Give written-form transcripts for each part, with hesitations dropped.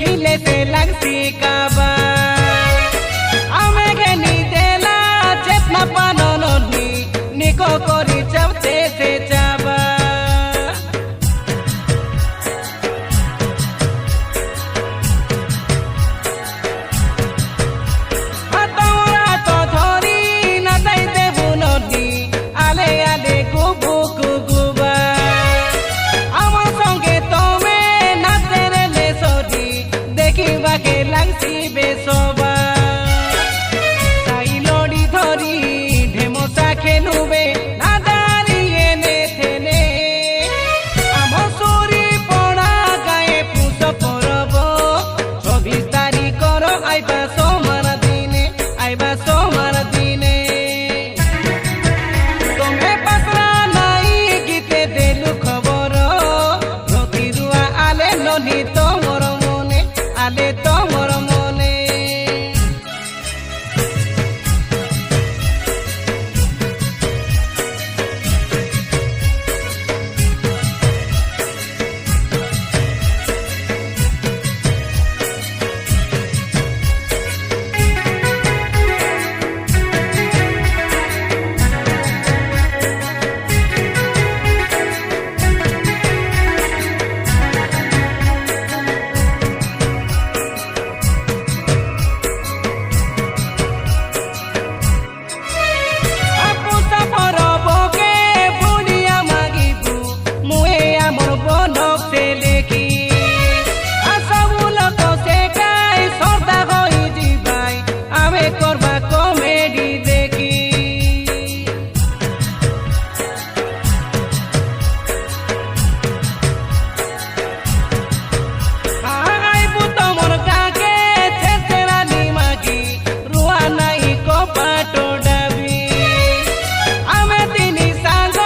मिले से लगती काबा आमे घेनी देला चेतना पानो नोनी निको कोरी चवते से चाबा हतोरा तो धरी ना जाइते बुनोनी आले आले गुबु गुबुबा আমার সঙ্গে তুমি নাচতে রে সরি দেখিবাকে লাগছি বেসবা তাই লড়ি ধরি ঢেমসা খেলুবে না দাঁড়িয়ে নে থেনে আমার শরী পড়া গায়ে পুষ পরব 24 তারিখর আইবা সোমার দিনে তুমি পাতরা নাই গীতে দেলু খবর রতিরুয়া আলে ননি তোমার মনে আলে তোমার মনে আপুসা পরবকে বুড়িয়া মাগিবু মুয়ে আমর বনক সে লেখি আসাবুল কসে কাই সর্দা হই দিবাই আমি করবা কমেডি দেখি আইবু তোমার গাকে ছেছেরা নিমাগি রুয়া নাই কপাটো ডাবি আমি তিনি সাঙ্গ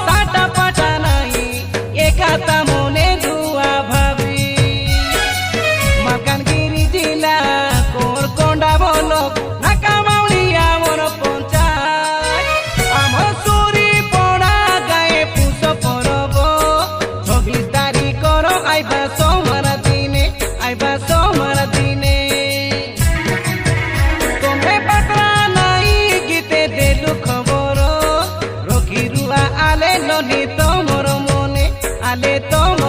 সাটা পাটা নাই একাতা মনে ধুয়া ভাবি মালকানগিরি জেলা কোরকোন্ডা বলক ঢাকা মাউলিয়া মোর পঞ্চায়েত আমার শরী পড়া গায়ে পুষ পরব 24 তারিখর আইবা সোমার দিনে তুমি পাতরা নাই গীতে দেলু খবর রকি রুয়া আলে ননি তোমার মনে আলে তোমার